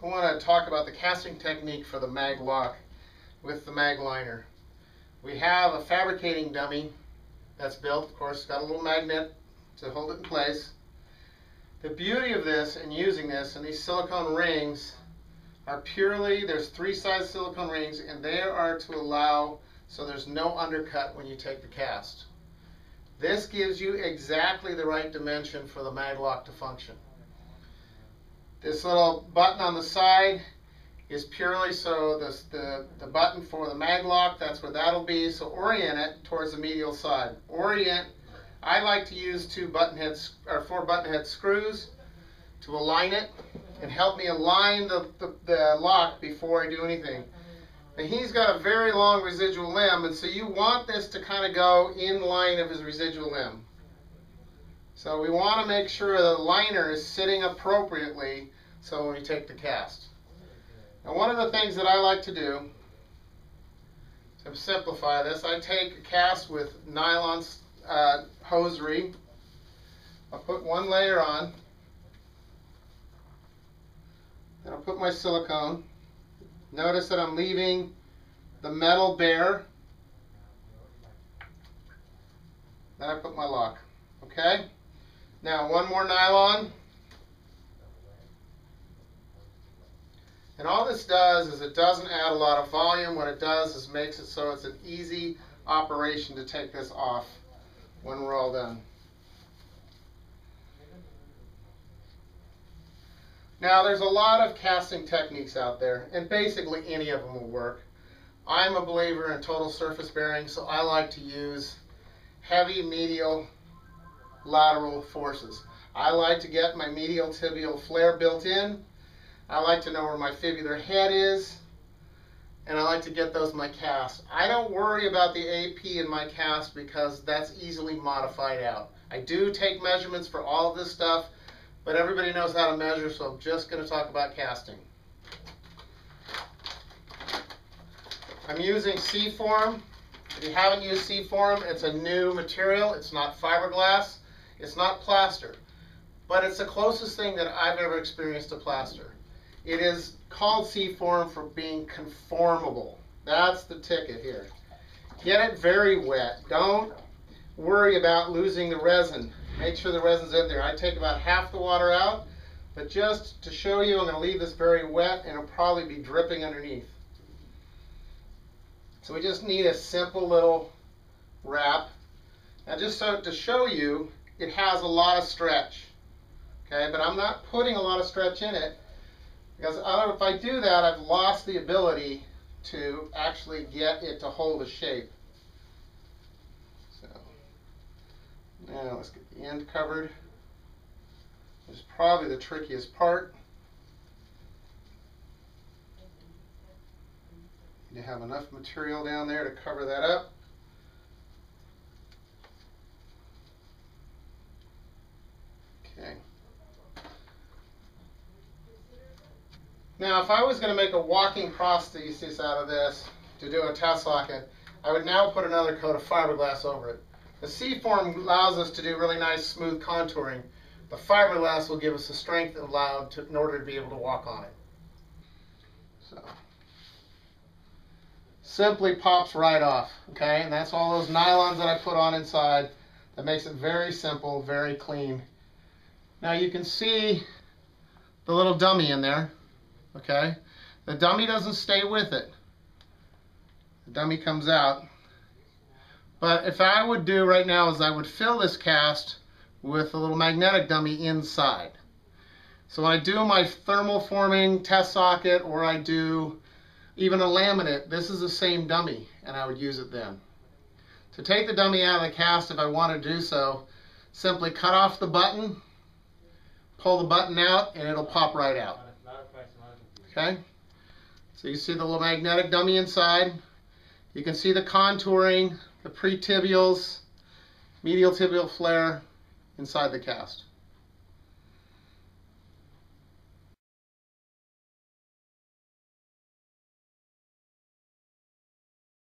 I want to talk about the casting technique for the MAGLOCK with the mag liner. We have a fabricating dummy that's built, of course, it's got a little magnet to hold it in place. The beauty of this and using this and these silicone rings are purely, there's 3 size silicone rings, and they are to allow so there's no undercut when you take the cast. This gives you exactly the right dimension for the MAGLOCK to function. This little button on the side is purely so the button for the MAGLOCK, that's where that'll be, so orient it towards the medial side. Orient, I like to use 4 button head screws to align it and help me align the lock before I do anything. Now he's got a very long residual limb, and so you want this to kind of go in line of his residual limb. So we want to make sure the liner is sitting appropriately so when we take the cast. Now one of the things that I like to do to simplify this, I take a cast with nylon hosiery. I'll put 1 layer on. Then I'll put my silicone. Notice that I'm leaving the metal bare. Then I put my lock. Okay? Now 1 more nylon. And all this does is it doesn't add a lot of volume. What it does is makes it so it's an easy operation to take this off when we're all done. Now there's a lot of casting techniques out there, and basically any of them will work. I'm a believer in total surface bearing, so I like to use heavy medial lateral forces. I like to get my medial tibial flare built in. I like to know where my fibular head is, and I like to get those in my cast. I don't worry about the AP in my cast because that's easily modified out. I do take measurements for all of this stuff, but everybody knows how to measure, so I'm just going to talk about casting. I'm using C-form. If you haven't used C-form, it's a new material. It's not fiberglass. It's not plaster. But it's the closest thing that I've ever experienced to plaster. It is called C-form for being conformable. That's the ticket here. Get it very wet. Don't worry about losing the resin. Make sure the resin's in there. I take about half the water out, but just to show you, I'm going to leave this very wet, and it'll probably be dripping underneath. So we just need a simple little wrap. Now just so to show you, it has a lot of stretch. Okay, but I'm not putting a lot of stretch in it, because if I do that, I've lost the ability to actually get it to hold a shape. So now let's get the end covered. This is probably the trickiest part. You have enough material down there to cover that up. Okay. Now, if I was going to make a walking prosthesis out of this to do a test socket, I would now put another coat of fiberglass over it. The C-form allows us to do really nice, smooth contouring. The fiberglass will give us the strength allowed in order to be able to walk on it. So, simply pops right off, okay? And that's all those nylons that I put on inside. That makes it very simple, very clean. Now you can see the little dummy in there. Okay, the dummy doesn't stay with it. The dummy comes out. But if I would do right now is I would fill this cast with a little magnetic dummy inside. So when I do my thermal forming test socket, or I do even a laminate, this is the same dummy, and I would use it then. To take the dummy out of the cast, if I want to do so, simply cut off the button, pull the button out, and it'll pop right out. Okay, so you see the little magnetic dummy inside. You can see the contouring, the pre-tibials, medial tibial flare inside the cast.